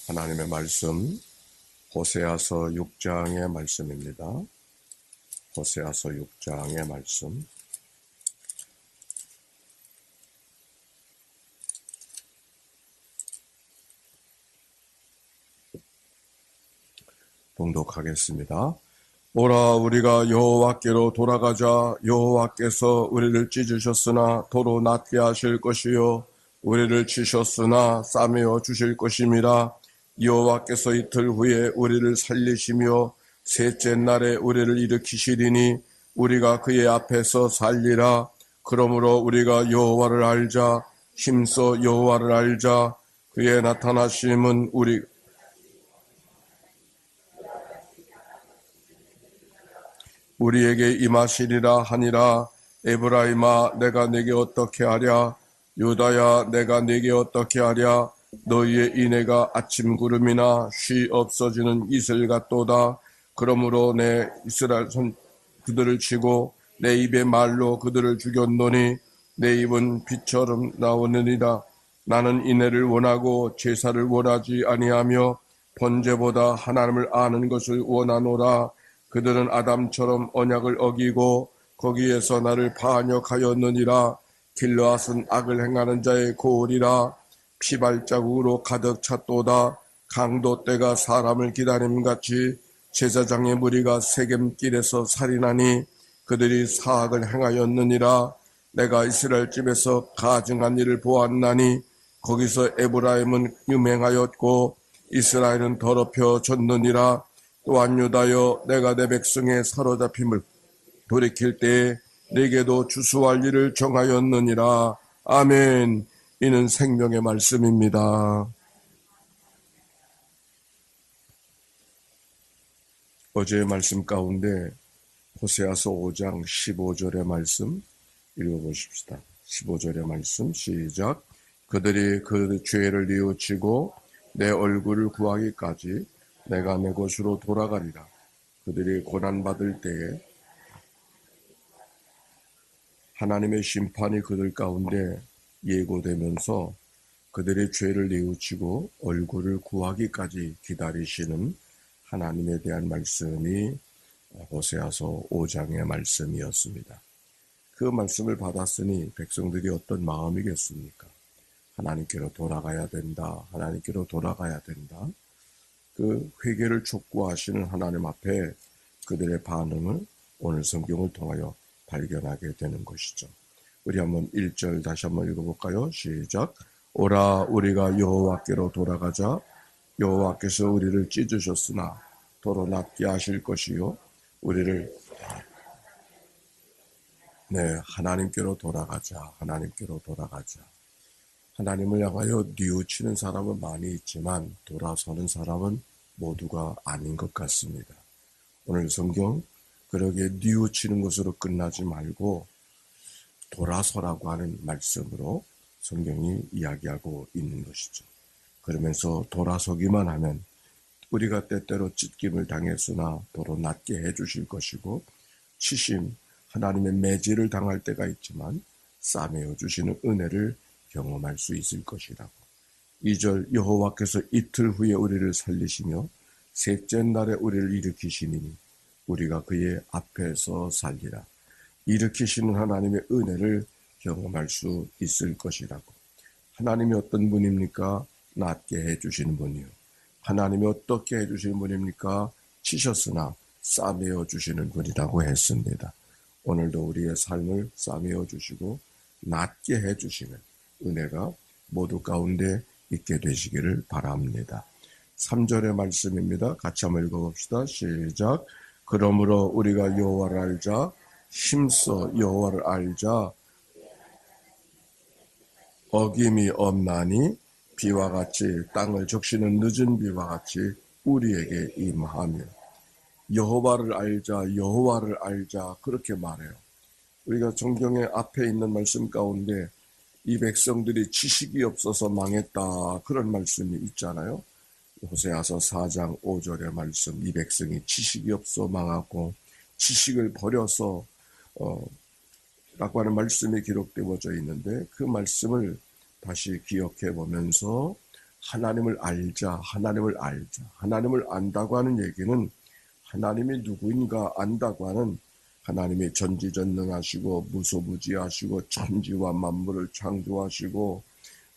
하나님의 말씀 호세아서 6장의 말씀입니다. 호세아서 6장의 말씀 봉독하겠습니다. 오라 우리가 여호와께로 돌아가자. 여호와께서 우리를 찢으셨으나 도로 낫게 하실 것이요 우리를 치셨으나 싸매어 주실 것임이라. 여호와께서 이틀 후에 우리를 살리시며 셋째 날에 우리를 일으키시리니 우리가 그의 앞에서 살리라. 그러므로 우리가 여호와를 알자. 힘써 여호와를 알자. 그의 나타나심은 우리에게 임하시리라 하니라. 에브라임아 내가 네게 어떻게 하랴. 유다야 내가 네게 어떻게 하랴. 너희의 인애가 아침 구름이나 쉬 없어지는 이슬 같도다. 그러므로 내 이스라엘 손 그들을 치고 내 입의 말로 그들을 죽였노니 내 입은 빛처럼 나오느니라. 나는 인애를 원하고 제사를 원하지 아니하며 번제보다 하나님을 아는 것을 원하노라. 그들은 아담처럼 언약을 어기고 거기에서 나를 반역하였느니라. 길르앗은 악을 행하는 자의 고을이라. 피발자국으로 가득 찼도다. 강도 떼가 사람을 기다림같이 제사장의 무리가 세겜길에서 살인하니 그들이 사악을 행하였느니라. 내가 이스라엘 집에서 가증한 일을 보았나니 거기서 에브라임은 유맹하였고 이스라엘은 더럽혀졌느니라. 또한 유다여 내가 내 백성의 사로잡힘을 돌이킬 때에 내게도 주수할 일을 정하였느니라. 아멘. 이는 생명의 말씀입니다. 어제의 말씀 가운데 호세아서 5장 15절의 말씀 읽어보십시다. 15절의 말씀 시작. 그들이 그 죄를 뉘우치고 내 얼굴을 구하기까지 내가 내 곳으로 돌아가리라. 그들이 고난받을 때에 하나님의 심판이 그들 가운데 예고되면서 그들의 죄를 뉘우치고 얼굴을 구하기까지 기다리시는 하나님에 대한 말씀이 호세아서 5장의 말씀이었습니다. 그 말씀을 받았으니 백성들이 어떤 마음이겠습니까? 하나님께로 돌아가야 된다. 하나님께로 돌아가야 된다. 그 회개를 촉구하시는 하나님 앞에 그들의 반응을 오늘 성경을 통하여 발견하게 되는 것이죠. 우리 한번 1절 다시 한번 읽어볼까요? 시작. 오라 우리가 여호와께로 돌아가자. 여호와께서 우리를 찢으셨으나 도로 낫게 하실 것이요 우리를 하나님께로 돌아가자. 하나님께로 돌아가자. 하나님을 향하여 뉘우치는 사람은 많이 있지만 돌아서는 사람은 모두가 아닌 것 같습니다. 오늘 성경 그러게 뉘우치는 것으로 끝나지 말고 돌아서라고 하는 말씀으로 성경이 이야기하고 있는 것이죠. 그러면서 돌아서기만 하면 우리가 때때로 찢김을 당했으나 도로 낫게 해주실 것이고 치심, 하나님의 매질을 당할 때가 있지만 싸매어 주시는 은혜를 경험할 수 있을 것이라고. 2절 여호와께서 이틀 후에 우리를 살리시며 셋째 날에 우리를 일으키시니 우리가 그의 앞에서 살리라. 일으키시는 하나님의 은혜를 경험할 수 있을 것이라고. 하나님이 어떤 분입니까? 낫게 해주시는 분이요. 하나님이 어떻게 해주시는 분입니까? 치셨으나 싸매어 주시는 분이라고 했습니다. 오늘도 우리의 삶을 싸매어 주시고 낫게 해주시는 은혜가 모두 가운데 있게 되시기를 바랍니다. 3절의 말씀입니다. 같이 한번 읽어봅시다. 시작. 그러므로 우리가 여호와를 알자. 힘써 여호와를 알자. 어김이 없나니 비와 같이 땅을 적시는 늦은 비와 같이 우리에게 임하며. 여호와를 알자. 여호와를 알자. 그렇게 말해요. 우리가 성경의 앞에 있는 말씀 가운데 이 백성들이 지식이 없어서 망했다. 그런 말씀이 있잖아요. 호세아서 4장 5절의 말씀. 이 백성이 지식이 없어 망하고 지식을 버려서 라고 하는 말씀이 기록되어져 있는데 그 말씀을 다시 기억해 보면서 하나님을 알자, 하나님을 알자. 하나님을 안다고 하는 얘기는 하나님이 누구인가 안다고 하는, 하나님이 전지전능하시고 무소부지하시고 천지와 만물을 창조하시고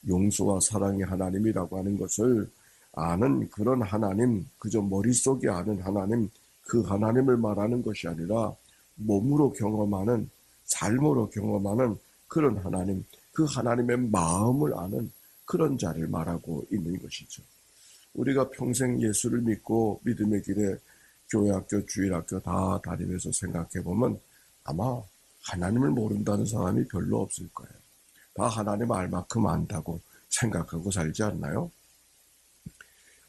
용서와 사랑의 하나님이라고 하는 것을 아는 그런 하나님, 그저 머릿속에 아는 하나님, 그 하나님을 말하는 것이 아니라 몸으로 경험하는, 삶으로 경험하는 그런 하나님, 그 하나님의 마음을 아는 그런 자를 말하고 있는 것이죠. 우리가 평생 예수를 믿고 믿음의 길에 교회학교, 주일학교 다 다니면서 생각해보면 아마 하나님을 모른다는 사람이 별로 없을 거예요. 다 하나님 알 만큼 안다고 생각하고 살지 않나요?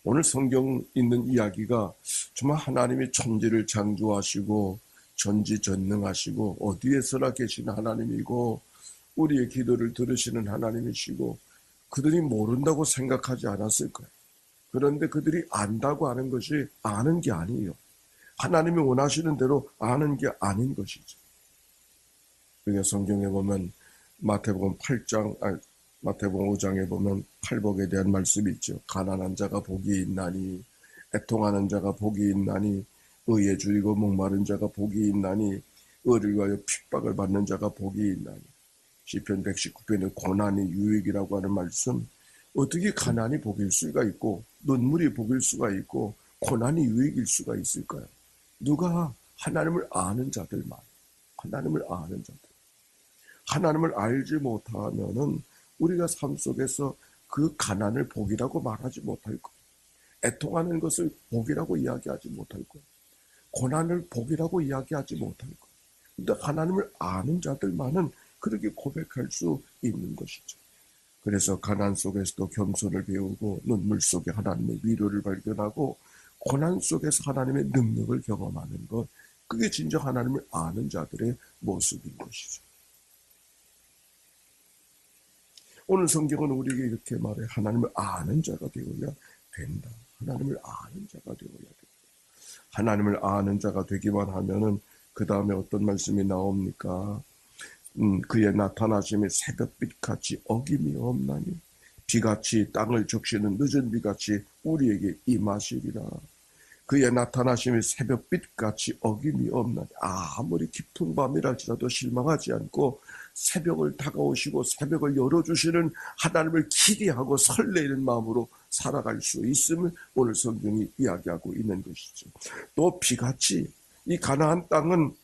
오늘 성경 있는 이야기가 정말 하나님이 천지를 창조하시고 전지전능하시고 어디에서나 계신 하나님이고 우리의 기도를 들으시는 하나님이시고 그들이 모른다고 생각하지 않았을 거예요. 그런데 그들이 안다고 하는 것이 아는 게 아니에요. 하나님이 원하시는 대로 아는 게 아닌 것이죠. 그러니까 성경에 보면 마태복음 5장에 보면 팔복에 대한 말씀이 있죠. 가난한 자가 복이 있나니, 애통하는 자가 복이 있나니, 의에 줄이고 목마른 자가 복이 있나니, 의를 위하여 핍박을 받는 자가 복이 있나니. 시편 119편의 고난이 유익이라고 하는 말씀, 어떻게 가난이 복일 수가 있고 눈물이 복일 수가 있고 고난이 유익일 수가 있을까요? 누가? 하나님을 아는 자들만. 하나님을 아는 자들. 하나님을 알지 못하면은 우리가 삶 속에서 그 가난을 복이라고 말하지 못할 거예요. 애통하는 것을 복이라고 이야기하지 못할 거예요. 고난을 복이라고 이야기하지 못할 거예요. 근데 하나님을 아는 자들만은 그렇게 고백할 수 있는 것이죠. 그래서 가난 속에서도 겸손을 배우고 눈물 속에 하나님의 위로를 발견하고 고난 속에서 하나님의 능력을 경험하는 것, 그게 진정 하나님을 아는 자들의 모습인 것이죠. 오늘 성경은 우리에게 이렇게 말해, 하나님을 아는 자가 되어야 된다. 하나님을 아는 자가 되어야 된다. 하나님을 아는 자가 되기만 하면은 그 다음에 어떤 말씀이 나옵니까? 그의 나타나심이 새벽빛같이 어김이 없나니 비같이 땅을 적시는 늦은 비같이 우리에게 임하시리라. 그의 나타나심이 새벽빛같이 어김이 없나니, 아무리 깊은 밤이랄지라도 실망하지 않고 새벽을 다가오시고 새벽을 열어주시는 하나님을 기대하고 설레이는 마음으로 살아갈 수 있음을 오늘 성경이 이야기하고 있는 것이죠. 또 비같이, 이 가나안 땅은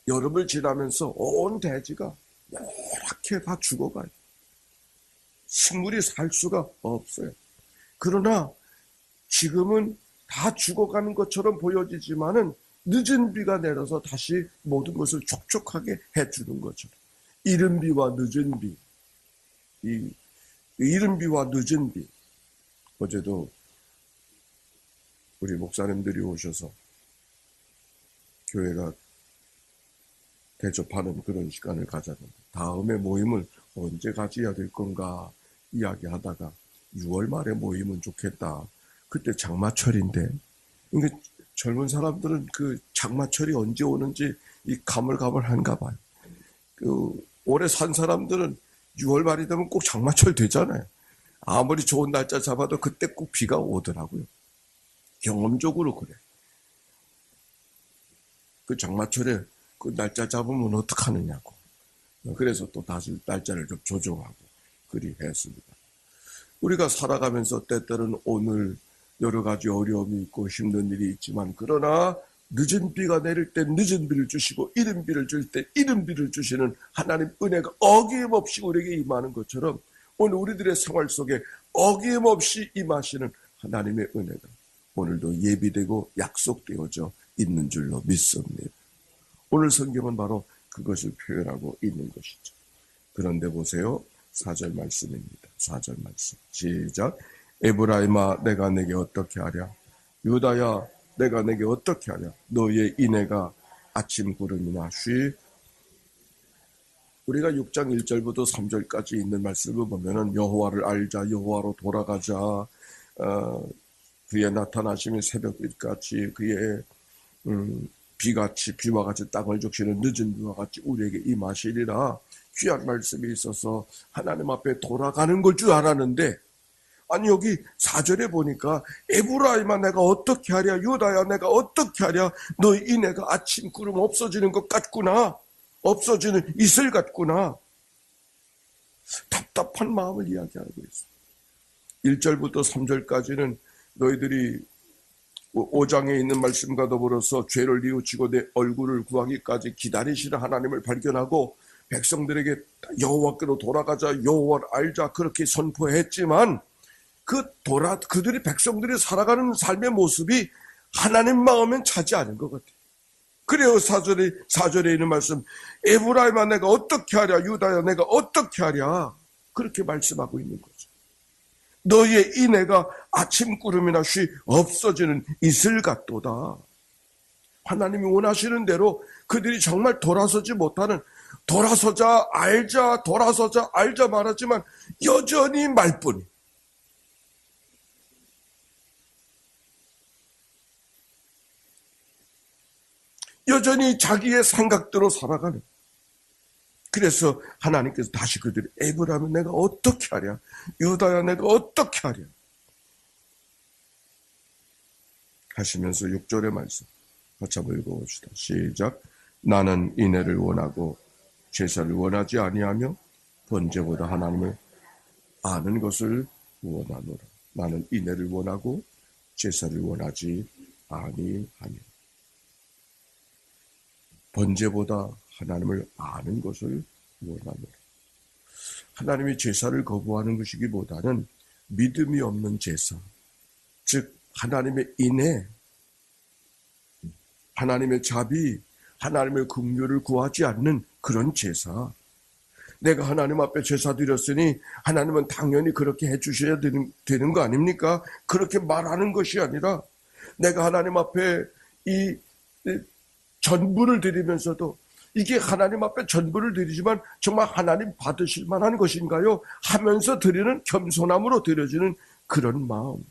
여름을 지나면서 온 대지가 노랗게 다 죽어가요. 식물이 살 수가 없어요. 그러나 지금은 다 죽어가는 것처럼 보여지지만은 늦은 비가 내려서 다시 모든 것을 촉촉하게 해주는 것처럼, 이른 비와 늦은 비, 이 이른 비와 늦은 비. 어제도 우리 목사님들이 오셔서 교회가 대접하는 그런 시간을 가졌는데, 다음에 모임을 언제 가져야 될 건가 이야기하다가 6월 말에 모이면 좋겠다. 그때 장마철인데, 그러니까 젊은 사람들은 그 장마철이 언제 오는지 이 가물가물한가 봐요. 그 오래 산 사람들은 6월 말이 되면 꼭 장마철 되잖아요. 아무리 좋은 날짜 잡아도 그때 꼭 비가 오더라고요. 경험적으로 그래. 그 장마철에 그 날짜 잡으면 어떡하느냐고. 그래서 또 다시 날짜를 좀 조정하고 그리 했습니다. 우리가 살아가면서 때때로는 오늘 여러 가지 어려움이 있고 힘든 일이 있지만, 그러나 늦은 비가 내릴 때 늦은 비를 주시고 이른 비를 줄 때 이른 비를 주시는 하나님 은혜가 어김없이 우리에게 임하는 것처럼, 오늘 우리들의 생활 속에 어김없이 임하시는 하나님의 은혜가 오늘도 예비되고 약속되어져 있는 줄로 믿습니다. 오늘 성경은 바로 그것을 표현하고 있는 것이죠. 그런데 보세요. 4절 말씀입니다. 4절 말씀. 시작. 에브라임아, 내가 내게 어떻게 하랴? 유다야, 내가 내게 어떻게 하랴? 너의 인애가 아침 구름이나 쉬. 우리가 6장 1절부터 3절까지 있는 말씀을 보면은 여호와를 알자, 여호와로 돌아가자, 그의 나타나심이 새벽빛같이, 그의 비같이, 비와 같이 땅을 적시는 늦은 비와 같이 우리에게 임하시리라. 귀한 말씀이 있어서 하나님 앞에 돌아가는 걸 줄 알았는데, 아니 여기 4절에 보니까 에브라임아 내가 어떻게 하랴, 유다야 내가 어떻게 하랴, 너 이내가 아침 구름 없어지는 것 같구나, 없어지는 이슬 같구나. 답답한 마음을 이야기하고 있어. 1절부터 3절까지는 너희들이 5장에 있는 말씀과 더불어서 죄를 뉘우치고 내 얼굴을 구하기까지 기다리시는 하나님을 발견하고 백성들에게 여호와께로 돌아가자, 여호와를 알자 그렇게 선포했지만 그들이 백성들이 살아가는 삶의 모습이 하나님 마음엔 차지 않은 것 같아요. 그래요. 4절에 있는 말씀, 에브라임아 내가 어떻게 하랴, 유다야 내가 어떻게 하랴, 그렇게 말씀하고 있는 거죠. 너희의 인애가 아침 구름이나 쉬 없어지는 이슬 같도다. 하나님이 원하시는 대로 그들이 정말 돌아서지 못하는, 돌아서자 알자 돌아서자 알자 말하지만 여전히 말뿐, 여전히 자기의 생각대로 살아가는. 그래서 하나님께서 다시 그들이 에브라임은 내가 어떻게 하랴, 유다야 내가 어떻게 하랴 하시면서 6절의 말씀 같이 한번 읽어봅시다. 시작. 나는 인애를 원하고 제사를 원하지 아니하며 번제보다 하나님을 아는 것을 원하노라. 나는 인애를 원하고 제사를 원하지 아니하며 번제보다 하나님을 아는 것을 원하노라. 하나님이 제사를 거부하는 것이기보다는 믿음이 없는 제사, 즉 하나님의 인애, 하나님의 자비, 하나님의 긍휼을 구하지 않는 그런 제사. 내가 하나님 앞에 제사 드렸으니 하나님은 당연히 그렇게 해주셔야 되는 거 아닙니까? 그렇게 말하는 것이 아니라 내가 하나님 앞에 이 전부를 드리면서도 이게 하나님 앞에 전부를 드리지만 정말 하나님 받으실 만한 것인가요? 하면서 드리는, 겸손함으로 드려지는 그런 마음.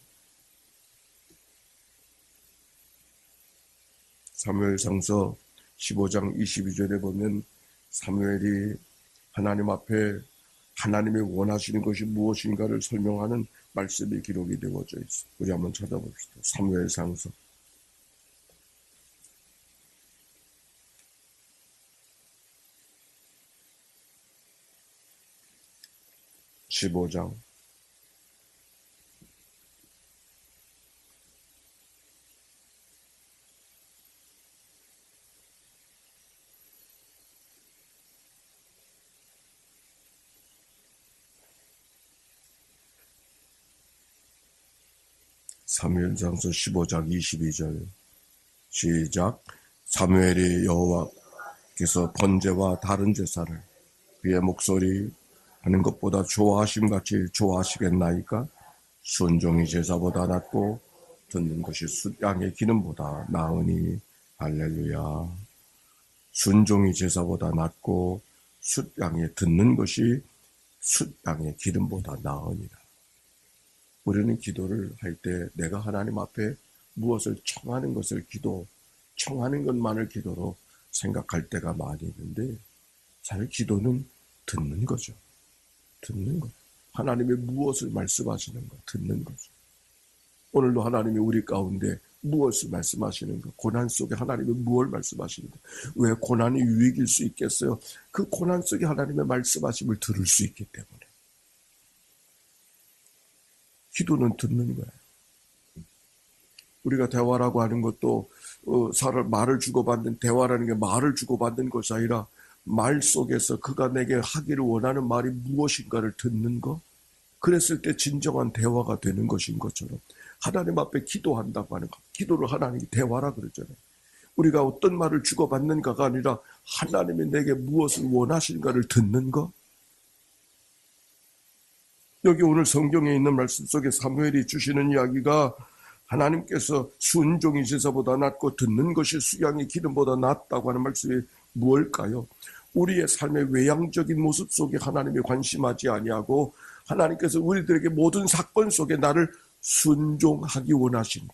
사무엘상서 15장 22절에 보면 사무엘이 하나님 앞에 하나님이 원하시는 것이 무엇인가를 설명하는 말씀이 기록이 되어져 있어. 우리 한번 찾아봅시다. 사무엘상서 15장 3무엘상서 15장 22절 시작. 사무엘이 여호와께서 번제와 다른 제사를 그의 목소리 하는 것보다 좋아하심같이 좋아하시겠나이까? 순종이 제사보다 낫고 듣는 것이 숫양의 기름보다 나으니. 할렐루야. 순종이 제사보다 낫고 숫양의 듣는 것이 숫양의 기름보다 나으니라. 우리는 기도를 할 때 내가 하나님 앞에 무엇을 청하는 것을 청하는 것만을 기도로 생각할 때가 많이 있는데, 사실 기도는 듣는 거죠. 듣는 것. 하나님이 무엇을 말씀하시는 것, 듣는 거죠. 오늘도 하나님이 우리 가운데 무엇을 말씀하시는 것, 고난 속에 하나님이 무엇을 말씀하시는 것, 왜 고난이 유익일 수 있겠어요? 그 고난 속에 하나님의 말씀하심을 들을 수 있기 때문에. 기도는 듣는 거예요. 우리가 대화라고 하는 것도 말을 주고받는, 대화라는 게 말을 주고받는 것이 아니라 말 속에서 그가 내게 하기를 원하는 말이 무엇인가를 듣는 것, 그랬을 때 진정한 대화가 되는 것인 것처럼 하나님 앞에 기도한다고 하는 것, 기도를 하나님이 대화라 그러잖아요. 우리가 어떤 말을 주고받는가가 아니라 하나님이 내게 무엇을 원하시는가를 듣는 것. 여기 오늘 성경에 있는 말씀 속에 사무엘이 주시는 이야기가 하나님께서 순종이 제사보다 낫고 듣는 것이 수양의 기름보다 낫다고 하는 말씀이 무엇일까요? 우리의 삶의 외향적인 모습 속에 하나님이 관심하지 아니하고 하나님께서 우리들에게 모든 사건 속에 나를 순종하기 원하신,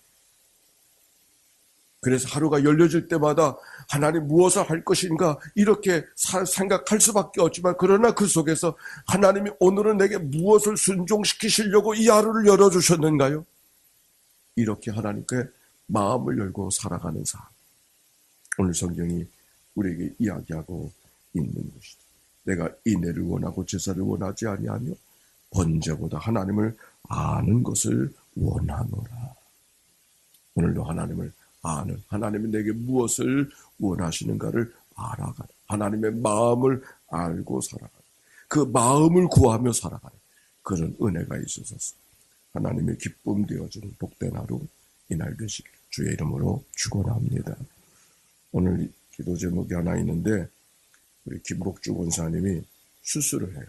그래서 하루가 열려질 때마다 하나님 무엇을 할 것인가 이렇게 생각할 수밖에 없지만, 그러나 그 속에서 하나님이 오늘은 내게 무엇을 순종시키시려고 이 하루를 열어주셨는가요? 이렇게 하나님께 마음을 열고 살아가는 삶, 오늘 성경이 우리에게 이야기하고 있는 것이다. 내가 인애를 원하고 제사를 원하지 아니하며 번제보다 하나님을 아는 것을 원하노라. 오늘도 하나님을 아는, 하나님이 내게 무엇을 원하시는가를 알아가는, 하나님의 마음을 알고 살아가는, 그 마음을 구하며 살아가는 그런 은혜가 있어서 하나님의 기쁨 되어주는 복된 하루 이날 되시길 주의 이름으로 축원합니다. 오늘 기도 제목이 하나 있는데, 우리 김복주 권사님이 수술을 해요.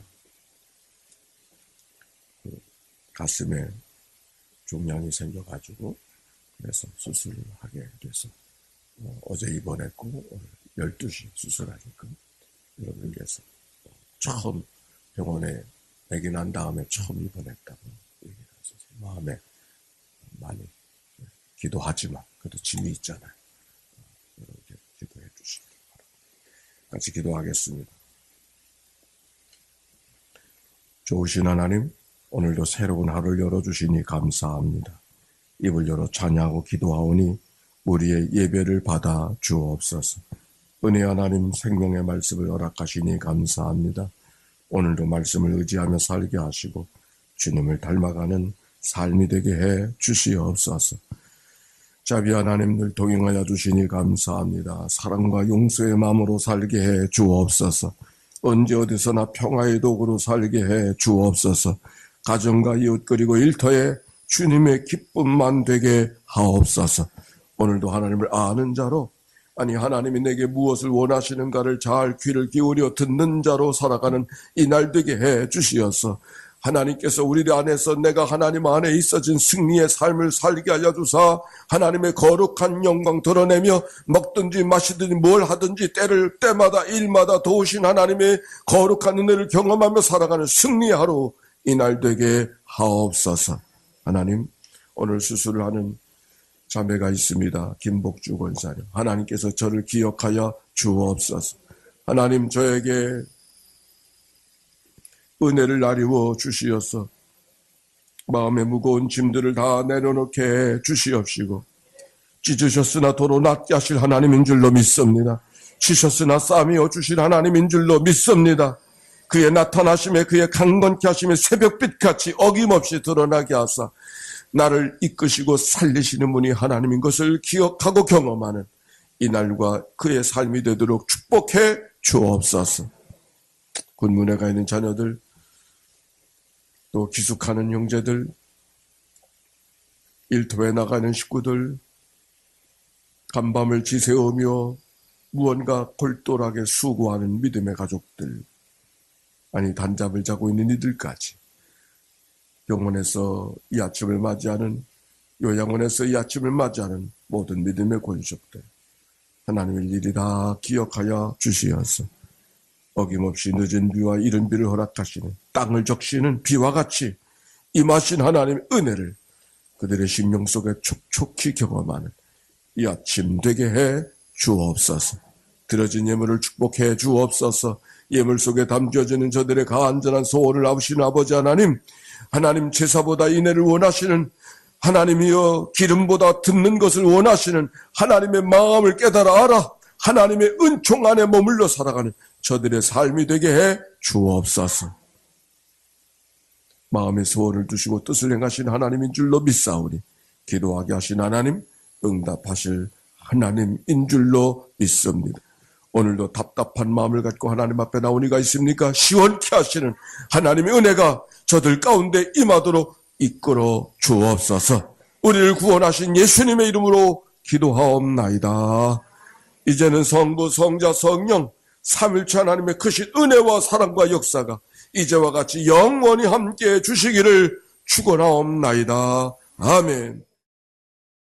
가슴에 종양이 생겨가지고 그래서 수술을 하게 돼서 어제 입원했고 오늘 12시 수술하게끔 여러분께서 처음 병원에 매기 난 다음에 처음 입원했다고 얘기하셔서 마음에 많이 기도하지만 그래도 짐이 있잖아요. 이렇게 기도해 주시기 바랍니다. 같이 기도하겠습니다. 좋으신 하나님, 오늘도 새로운 하루를 열어주시니 감사합니다. 입을 열어 찬양하고 기도하오니 우리의 예배를 받아 주옵소서. 은혜 하나님, 생명의 말씀을 허락하시니 감사합니다. 오늘도 말씀을 의지하며 살게 하시고 주님을 닮아가는 삶이 되게 해 주시옵소서. 자비 하나님, 늘 동행하여 주시니 감사합니다. 사랑과 용서의 마음으로 살게 해 주옵소서. 언제 어디서나 평화의 도구로 살게 해 주옵소서. 가정과 이웃 그리고 일터에 주님의 기쁨만 되게 하옵소서. 오늘도 하나님을 아는 자로, 아니 하나님이 내게 무엇을 원하시는가를 잘 귀를 기울여 듣는 자로 살아가는 이날 되게 해 주시어서 하나님께서 우리 안에서 내가 하나님 안에 있어진 승리의 삶을 살게 하여 주사 하나님의 거룩한 영광 드러내며 먹든지 마시든지 뭘 하든지 때마다 일마다 도우신 하나님의 거룩한 은혜를 경험하며 살아가는 승리의 하루 이날 되게 하옵소서. 하나님, 오늘 수술을 하는 자매가 있습니다. 김복주 권사님, 하나님께서 저를 기억하여 주옵소서. 하나님, 저에게 은혜를 나리워 주시어서 마음의 무거운 짐들을 다 내려놓게 해 주시옵시고, 찢으셨으나 도로 낫게 하실 하나님인 줄로 믿습니다. 치셨으나 싸매어 주실 하나님인 줄로 믿습니다. 그의 나타나심에, 그의 강건케 하심에 새벽빛같이 어김없이 드러나게 하사 나를 이끄시고 살리시는 분이 하나님인 것을 기억하고 경험하는 이날과 그의 삶이 되도록 축복해 주옵소서. 군문에 가 있는 자녀들, 또 기숙하는 형제들, 일터에 나가는 식구들, 간밤을 지새우며 무언가 골똘하게 수고하는 믿음의 가족들, 아니 단잠을 자고 있는 이들까지, 병원에서 이 아침을 맞이하는, 요양원에서 이 아침을 맞이하는 모든 믿음의 권속들, 하나님의 일이 다 기억하여 주시어서 어김없이 늦은 비와 이른 비를 허락하시는, 땅을 적시는 비와 같이 임하신 하나님의 은혜를 그들의 심령 속에 촉촉히 경험하는 이 아침 되게 해 주옵소서. 들어진 예물을 축복해 주옵소서. 예물 속에 담겨지는 저들의 간절한 소원을 아우시는 아버지 하나님, 하나님 제사보다 인애를 원하시는 하나님이여, 기름보다 듣는 것을 원하시는 하나님의 마음을 깨달아 알아 하나님의 은총 안에 머물러 살아가는 저들의 삶이 되게 해 주옵소서. 마음의 소원을 두시고 뜻을 행하신 하나님인 줄로 믿사오니 기도하게 하신 하나님, 응답하실 하나님인 줄로 믿습니다. 오늘도 답답한 마음을 갖고 하나님 앞에 나오니가 있습니까? 시원케 하시는 하나님의 은혜가 저들 가운데 임하도록 이끌어 주옵소서. 우리를 구원하신 예수님의 이름으로 기도하옵나이다. 이제는 성부, 성자, 성령 삼일체 하나님의 크신 은혜와 사랑과 역사가 이제와 같이 영원히 함께해 주시기를 축원하옵나이다. 아멘.